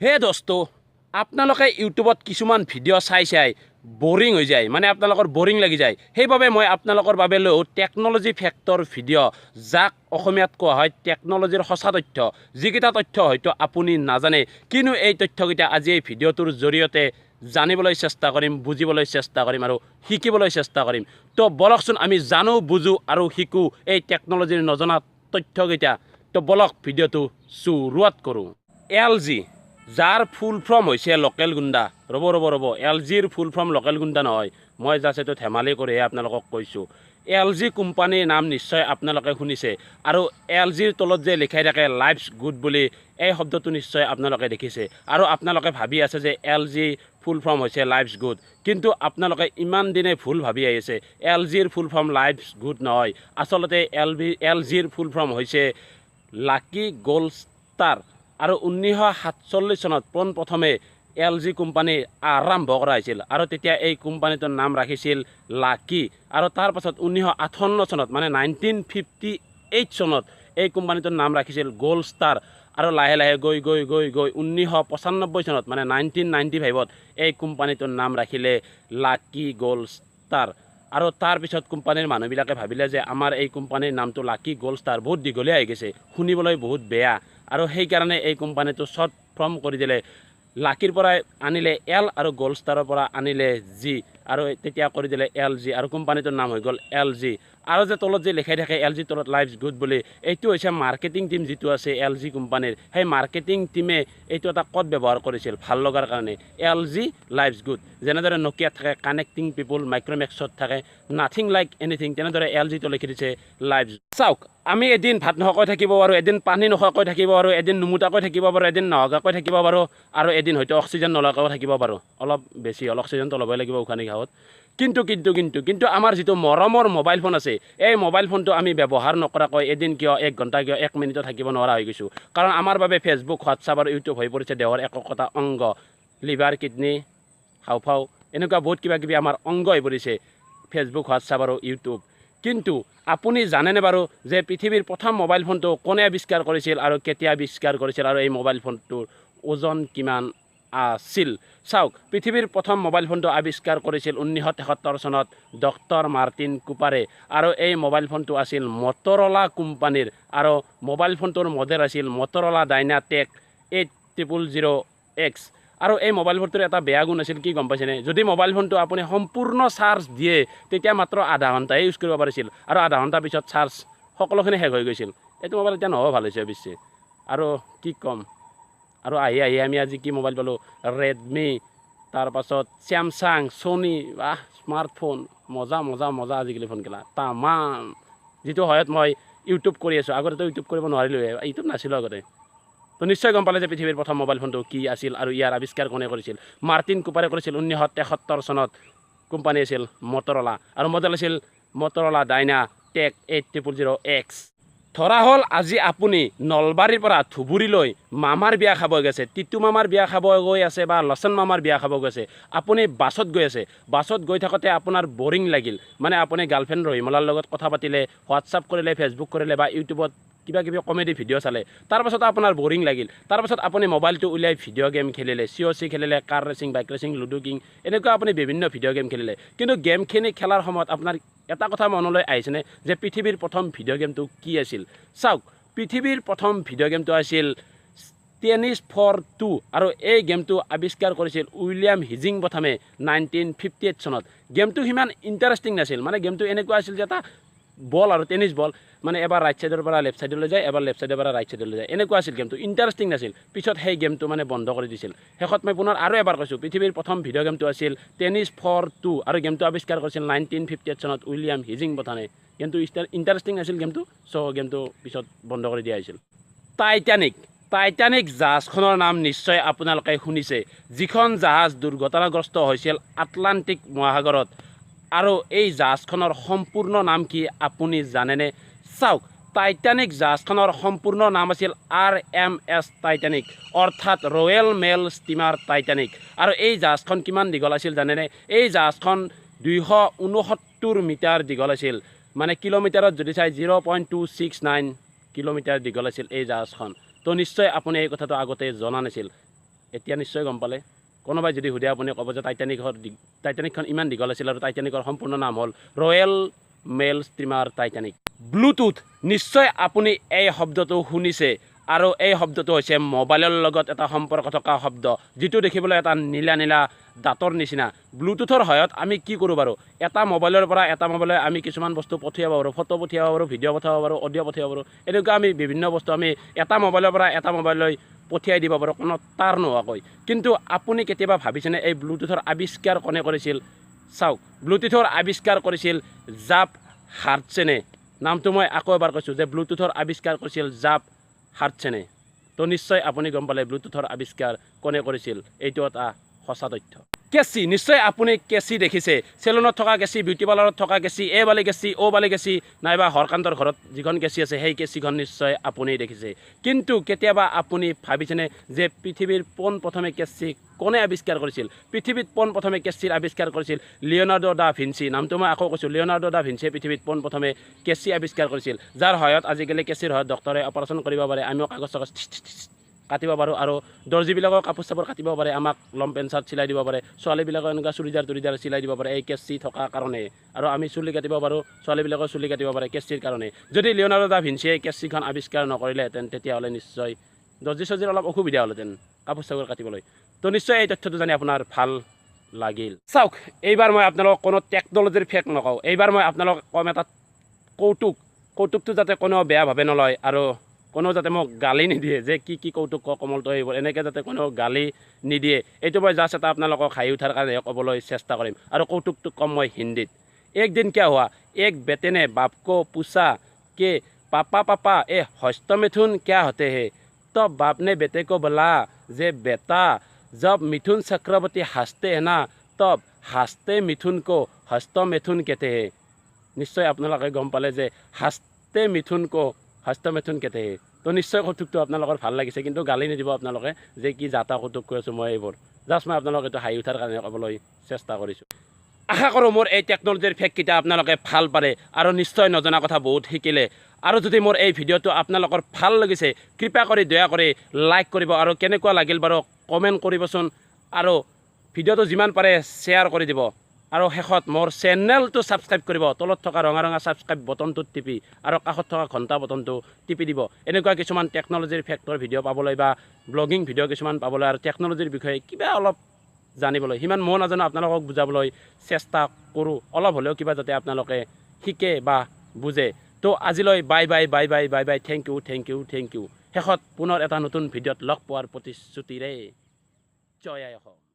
হে দোস্ত, আপোনালোকে ইউটিউবত কিছুমান ভিডিঅ' চাই বৰিং হৈ যায়, মানে আপোনালোকৰ বৰিং লাগি যায়। সেইবাবে মই আপোনালোকৰ বাবে লৈ টেকন'লজি ফেক্টৰ ভিডিঅ', যাক অসমীয়াত কোৱা হয় টেকন'লজিৰ সঁচা তথ্য। যিকেইটা তথ্য হয়তো আপুনি নাজানে, কিন্তু এই তথ্যকেইটা আজি এই ভিডিঅ'টোৰ জৰিয়তে জানিবলৈ চেষ্টা কৰিম, বুজিবলৈ চেষ্টা কৰিম আৰু শিকিবলৈ চেষ্টা কৰিম। তো বলকচোন আমি জানো, বুজো আৰু শিকোঁ এই টেকন'লজিৰ নজনা তথ্যকেইটা। তো বলক ভিডিঅ'টো শুৰুৱাত কৰোঁ। LG, যাৰ ফুল ফৰ্ম হৈছে লোকেল গুণ্ডা। ৰ'ব, LGৰ ফুল ফৰ্ম লোকেল গুণ্ডা নহয়, মই জাষ্ট এইটো ধেমালি কৰিহে আপোনালোকক কৈছোঁ। LG কোম্পানীৰ নাম নিশ্চয় আপোনালোকে শুনিছে, আৰু LGৰ তলত যে লিখাই থাকে লাইফছ গুড বুলি, এই শব্দটো নিশ্চয় আপোনালোকে দেখিছে। আৰু আপোনালোকে ভাবি আছে যে LG ফুল ফৰ্ম হৈছে লাইফছ গুড, কিন্তু আপোনালোকে ইমান দিনে ভুল ভাবি আহিছে। LGৰ ফুল ফৰ্ম লাইফছ গুড নহয়, আচলতে LGৰ ফুল ফৰ্ম হৈছে লাকি গোল্ড ষ্টাৰ। আৰু 1947 চনত পোনপ্ৰথমে LG কোম্পানী আৰম্ভ কৰা হৈছিল, আৰু তেতিয়া এই কোম্পানীটোৰ নাম ৰাখিছিল লাকি। আৰু তাৰ পাছত 1958 চনত মানে 1958 চনত এই কোম্পানীটোৰ নাম ৰাখিছিল গোল্ড ষ্টাৰ। আৰু লাহে লাহে গৈ 1995 চনত মানে 1995ত এই কোম্পানীটোৰ নাম ৰাখিলে লাকি গোল্ড ষ্টাৰ। আৰু তাৰপিছত কোম্পানীৰ মানুহবিলাকে ভাবিলে যে আমাৰ এই কোম্পানীৰ নামটো লাকি গোল্ড ষ্টাৰ বহুত দীঘলীয়া হৈ গৈছে, শুনিবলৈ বহুত বেয়া, আৰু সেইকাৰণে এই কোম্পানীটো শ্বৰ্ট ফৰ্ম কৰি দিলে। লাকিৰ পৰাই আনিলে L আৰু গোল্ড ষ্টাৰৰ পৰা আনিলে G, আৰু তেতিয়া কৰি দিলে LG, আৰু কোম্পানীটোৰ নাম হৈ গ'ল LG। আৰু যে তলত যে লিখাই থাকে LG তলত লাইফছ গুড বুলি, এইটো হৈছে মাৰ্কেটিং টিম যিটো আছে LG কোম্পানীৰ, সেই মাৰ্কেটিং টিমে এইটো এটা ক'ড ব্যৱহাৰ কৰিছিল ভাল লগাৰ কাৰণে, LG লাইফছ গুড। যেনেদৰে নকিয়াত থাকে কানেক্টিং পিপুল, মাইক্ৰ'মেক্সত থাকে নাথিং লাইক এনিথিং, তেনেদৰে LGটো লিখি দিছে লাইফছ। চাওক, আমি এদিন ভাত নোখোৱাকৈ থাকিব পাৰোঁ, এদিন পানী নোখোৱাকৈ থাকিব পাৰোঁ, এদিন নুমুটাকৈ থাকিব পাৰোঁ, এদিন নহাগাকৈ থাকিব পাৰোঁ, আৰু এদিন হয়তো অক্সিজেন নলগাকৈ থাকিব পাৰোঁ। অলপ বেছি হ'ল, অক্সিজেনটো ল'বই লাগিব উশাহ নিশাহত। কিন্তু আমাৰ যিটো মৰমৰ মোবাইল ফোন আছে, এই মোবাইল ফোনটো আমি ব্যৱহাৰ নকৰাকৈ এদিন কিয়, 1 ঘণ্টা কিয়, 1 মিনিটো থাকিব নোৱাৰা হৈ গৈছোঁ। কাৰণ আমাৰ বাবে ফেচবুক, হোৱাটছআপ আৰু ইউটিউব হৈ পৰিছে দেহৰ একোটা অংগ। লিভাৰ, কিডনী, হাওঁফাওঁ, এনেকুৱা বহুত কিবা কিবি আমাৰ অংগ হৈ পৰিছে ফেচবুক, হোৱাটছআপ আৰু ইউটিউব। কিন্তু আপুনি জানেনে বাৰু যে পৃথিৱীৰ প্ৰথম মোবাইল ফোনটো কোনে আৱিষ্কাৰ কৰিছিল আৰু কেতিয়া আৱিষ্কাৰ কৰিছিল, আৰু এই মোবাইল ফোনটোৰ ওজন কিমান আছিল? চাওক, পৃথিৱীৰ প্ৰথম মোবাইল ফোনটো আৱিষ্কাৰ কৰিছিল 1973 চনত ডক্টৰ মাৰ্টিন কুপাৰে, আৰু এই মোবাইল ফোনটো আছিল মটৰলা কোম্পানীৰ, আৰু মোবাইল ফোনটোৰ মডেল আছিল মটৰলা ডাইনাটেক 8000X। আৰু এই মোবাইল ফোনটোৰ এটা বেয়া গুণ আছিল, কি গম পাইছেনে? যদি মোবাইল ফোনটো আপুনি সম্পূৰ্ণ চাৰ্জ দিয়ে, তেতিয়া মাত্ৰ আধা ঘণ্টাহে ইউজ কৰিব পাৰিছিল, আৰু আধা ঘণ্টাৰ পিছত চাৰ্জ সকলোখিনি শেষ হৈ গৈছিল। এইটো মোবাইল এতিয়া নহয়, ভাল হৈছে অৱশ্যে, আৰু কি ক'ম। আৰু আহি আমি আজি কি মোবাইল পালোঁ, ৰেডমি, তাৰপাছত চেমচাং, ছনী, স্মাৰ্টফোন, মজা আজিকালি ফোনগিলা তামাম। যিটো সহায়ত মই ইউটিউব কৰি আছোঁ, আগতেতো ইউটিউব কৰিব নোৱাৰিলোঁহে, ইউটিউব নাছিলোঁ আগতে। তো নিশ্চয় গম পালে যে পৃথিৱীৰ প্ৰথম মোবাইল ফোনটো কি আছিল, আৰু ইয়াৰ আৱিষ্কাৰ কোনে কৰিছিল। মাৰ্টিন কুপাৰে কৰিছিল 1973 চনত। কোম্পানী আছিল মটৰলা, আৰু মডেল আছিল মটৰলা ডাইনাটেক 8000X। ধৰা হ'ল আজি আপুনি নলবাৰীৰ পৰা ধুবুৰীলৈ মামাৰ বিয়া খাব গৈছে, টিটু মামাৰ বিয়া খাব গৈ আছে, বা লচন মামাৰ বিয়া খাব গৈছে। আপুনি বাছত গৈ আছে, বাছত গৈ থাকোঁতে আপোনাৰ বৰিং লাগিল, মানে আপুনি গাৰ্লফ্ৰেণ্ড ৰহিমলাৰ লগত কথা পাতিলে, হোৱাটছআপ কৰিলে, ফেচবুক কৰিলে, বা ইউটিউবত কিবা কিবি কমেডি ভিডিঅ' চালে, তাৰপাছত আপোনাৰ বৰিং লাগিল। তাৰপাছত আপুনি মোবাইলটো উলিয়াই ভিডিঅ' গেম খেলিলে, COC খেলিলে, car racing, bike racing, ludo king, এনেকুৱা আপুনি বিভিন্ন ভিডিঅ' গেম খেলিলে। কিন্তু গেমখিনি খেলাৰ সময়ত আপোনাৰ এটা কথা মনলৈ আহিছেনে যে পৃথিৱীৰ প্ৰথম ভিডিঅ' গেমটো কি আছিল? চাওক, পৃথিৱীৰ প্ৰথম ভিডিঅ' গেমটো আছিল টেনিছ ফৰ টু, আৰু এই গেমটো আৱিষ্কাৰ কৰিছিল উইলিয়াম হিজিংবথমে 1958 চনত। গেমটো সিমান ইণ্টাৰেষ্টিং নাছিল, মানে গেমটো এনেকুৱা আছিল যে এটা বল আৰু টেনিছ বল, মানে এবাৰ ৰাইট ছাইডৰ পৰা লেফ্ট ছাইডলৈ যায়, এবাৰ লেফ্ট ছাইডৰ পৰা ৰাইট ছাইডলৈ যায়, এনেকুৱা আছিল গেমটো, ইণ্টাৰেষ্টিং নাছিল। পিছত সেই গেমটো মানে বন্ধ কৰি দিছিল। শেষত মই পুনৰ আৰু এবাৰ কৈছোঁ, পৃথিৱীৰ প্ৰথম ভিডিঅ' গেমটো আছিল টেনিছ ফৰ টু, আৰু গেমটো আৱিষ্কাৰ কৰিছিল 1958 চনত উইলিয়াম হিজিংবথমে। গেমটো ইণ্টাৰেষ্টিং আছিল গেমটো, চ' গেমটো পিছত বন্ধ কৰি দিয়া হৈছিল। টাইটানিক জাহাজখনৰ নাম নিশ্চয় আপোনালোকে শুনিছে, যিখন জাহাজ দুৰ্ঘটনাগ্ৰস্ত হৈছিল আটলাণ্টিক মহাসাগৰত। আৰু এই জাহাজখনৰ সম্পূৰ্ণ নাম কি আপুনি জানেনে? চাওক, টাইটানিক জাহাজখনৰ সম্পূৰ্ণ নাম আছিল RMS টাইটানিক, অৰ্থাৎ ৰয়েল মেইল ষ্টিমাৰ টাইটানিক। আৰু এই জাহাজখন কিমান দীঘল আছিল জানেনে? এই জাহাজখন 269 মিটাৰ দীঘল আছিল, মানে কিলোমিটাৰত যদি চাই 0.269 কিলোমিটাৰ দীঘল আছিল এই জাহাজখন। তো নিশ্চয় আপুনি এই কথাটো আগতে জনা নাছিল। এতিয়া নিশ্চয় গম পালে কোনোবাই যদি সুধে আপুনি ক'ব যে টাইটানিকখন ইমান দীঘল আছিল আৰু টাইটানিকৰ সম্পূৰ্ণ নাম হ'ল royal mail streamer Titanic. Bluetooth নিশ্চয় আপুনি এই শব্দটো শুনিছে আৰু এই শব্দটো হৈছে মোবাইলৰ লগত এটা সম্পৰ্ক থকা শব্দ, যিটো দেখিবলৈ এটা নীলা নীলা দাঁতৰ নিচিনা। ব্লুটুথৰ সহায়ত আমি কি কৰোঁ বাৰু, এটা মোবাইলৰ পৰা এটা মোবাইললৈ আমি কিছুমান বস্তু পঠিয়াব পাৰোঁ, ফটো পঠিয়াব পাৰোঁ, ভিডিঅ' পঠাব পাৰোঁ, অডিঅ' পঠিয়াব পাৰোঁ। এনেকুৱা আমি বিভিন্ন বস্তু আমি এটা মোবাইলৰ পৰা এটা মোবাইললৈ পঠিয়াই দিব পাৰোঁ কোনো তাঁৰ নোহোৱাকৈ। কিন্তু আপুনি কেতিয়াবা ভাবিছেনে এই ব্লুটুথৰ আৱিষ্কাৰ কোনে কৰিছিল? চাওক, ব্লুটুথৰ আৱিষ্কাৰ কৰিছিল জাপ হাৰ্টছেনে। নামটো মই আকৌ এবাৰ কৈছোঁ যে ব্লুটুথৰ আৱিষ্কাৰ কৰিছিল জাপ হাৰ্টছেনে। তো নিশ্চয় আপুনি গম পালে ব্লুটুথৰ আৱিষ্কাৰ কোনে কৰিছিল, এইটো এটা সঁচা তথ্য। কেঁচি, নিশ্চয় আপুনি কেঁচি দেখিছে, চেলুনত থকা কেঁচি, বিউটি পাৰ্লাৰত থকা কেঁচি, এ বালি কেঁচি, অ' বালি কেঁচি, নাইবা হৰকান্তৰ ঘৰত যিখন কেঁচি আছে সেই কেঁচিখন নিশ্চয় আপুনি দেখিছে। কিন্তু কেতিয়াবা আপুনি ভাবিছেনে যে পৃথিৱীৰ পোনপ্ৰথমে কেঁচি কোনে আৱিষ্কাৰ কৰিছিল? পৃথিৱীত পোনপ্ৰথমে কেঁচিৰ আৱিষ্কাৰ কৰিছিল লিঅ'নাৰ্ডো দা ভিঞ্চি। নামটো মই আকৌ কৈছোঁ, লিঅ'নাৰ্ডো দা ভিঞ্চিয়ে পৃথিৱীত পোনপ্ৰথমে কেঁচি আৱিষ্কাৰ কৰিছিল, যাৰ সহায়ত আজিকালি কেঁচিৰ সহায়ত ডক্টৰে অপাৰেশ্যন কৰিব পাৰে, আমিও কাগজ চাগজ কাটিব পাৰোঁ, আৰু দৰ্জীবিলাকৰ কাপোৰ চাপোৰ কাটিব পাৰে, আমাক লং পেণ্ট চাৰ্ট চিলাই দিব পাৰে, ছোৱালীবিলাকৰ এনেকুৱা চুৰিদাৰ তুৰিদাৰ চিলাই দিব পাৰে এই কেঁচি থকাৰ কাৰণে, আৰু আমি চুলি কাটিব পাৰোঁ, ছোৱালীবিলাকৰ চুলি কাটিব পাৰে কেঁচিৰ কাৰণে। যদি লিঅ'নাৰ্ডো দা ভিঞ্চিয়ে কেঁচিখন আৱিষ্কাৰ নকৰিলেহেঁতেন তেতিয়াহ'লে নিশ্চয় দৰ্জী চৰ্জীৰ অলপ অসুবিধা হ'লহেঁতেন কাপোৰ চাপোৰ কাটিবলৈ। তো নিশ্চয় এই তথ্যটো জানি আপোনাৰ ভাল লাগিল। চাওক, এইবাৰ মই আপোনালোকক কোনো টেকন'লজিৰ ফেক নকওঁ, এইবাৰ মই আপোনালোকক ক'ম এটা কৌতুকটো যাতে কোনেও বেয়াভাৱে নলয়, আৰু কোনেও যাতে মোক গালি নিদিয়ে যে কি কৌতুক কমলটো এইবোৰ, এনেকৈ যাতে কোনেও গালি নিদিয়ে। এইটো মই জাষ্ট এটা আপোনালোকক হাঁহি উঠাৰ কাৰণে ক'বলৈ চেষ্টা কৰিম, আৰু কৌতুকটো ক'ম মই হিন্দীত। এক দিন কিয়া হুৱা, এক বেটে নে বাপ কো পুছা কে পাপা এ হস্ত মিথুন क्या होते हैं? तो बाप ने बेटे को बोला जे बेटा जब मिथुन चक्रवर्ती हंसते हैं ना तब हंसते मिथुन को हस्त मिथुन कहते हैं। নিশ্চয় আপোনালোকে গম পালে যে হাস্তে মিথুনকো হস্ত মিথুন कहते हैं। তো নিশ্চয় কৌতুকটো আপোনালোকৰ ভাল লাগিছে, কিন্তু গালি নিদিব আপোনালোকে যে কি যাতা কৌতুক কৈ আছোঁ মই এইবোৰ। জাষ্ট মই আপোনালোকে এইটো হাঁহি উঠাৰ কাৰণে ক'বলৈ চেষ্টা কৰিছোঁ। আশা কৰোঁ মোৰ এই টেকন'লজিৰ ফেককেইটা আপোনালোকে ভাল পাৰে আৰু নিশ্চয় নজনা কথা বহুত শিকিলে। আৰু যদি মোৰ এই ভিডিঅ'টো আপোনালোকৰ ভাল লাগিছে কৃপা কৰি দয়া কৰি লাইক কৰিব, আৰু কেনেকুৱা লাগিল বাৰু কমেণ্ট কৰিবচোন, আৰু ভিডিঅ'টো যিমান পাৰে শ্বেয়াৰ কৰি দিব, আৰু শেষত মোৰ চেনেলটো ছাবস্ক্ৰাইব কৰিব, তলত থকা ৰঙা ৰঙা ছাবস্ক্ৰাইব বটনটোত টিপি আৰু কাষত থকা ঘণ্টা বটনটো টিপি দিব। এনেকুৱা কিছুমান টেকন'লজিৰ ফেক্টৰ ভিডিঅ' পাবলৈ বা ব্লগিং ভিডিঅ' কিছুমান পাবলৈ, আৰু টেকন'লজিৰ বিষয়ে কিবা অলপ জানিবলৈ, সিমান মই নাজানো আপোনালোকক বুজাবলৈ চেষ্টা কৰোঁ, অলপ হ'লেও কিবা যাতে আপোনালোকে শিকে বা বুজে। তো আজিলৈ bye bye bye bye bye bye, thank U. শেষত পুনৰ এটা নতুন ভিডিঅ'ত লগ পোৱাৰ প্ৰতিশ্ৰুতিৰে জয় আই অসম।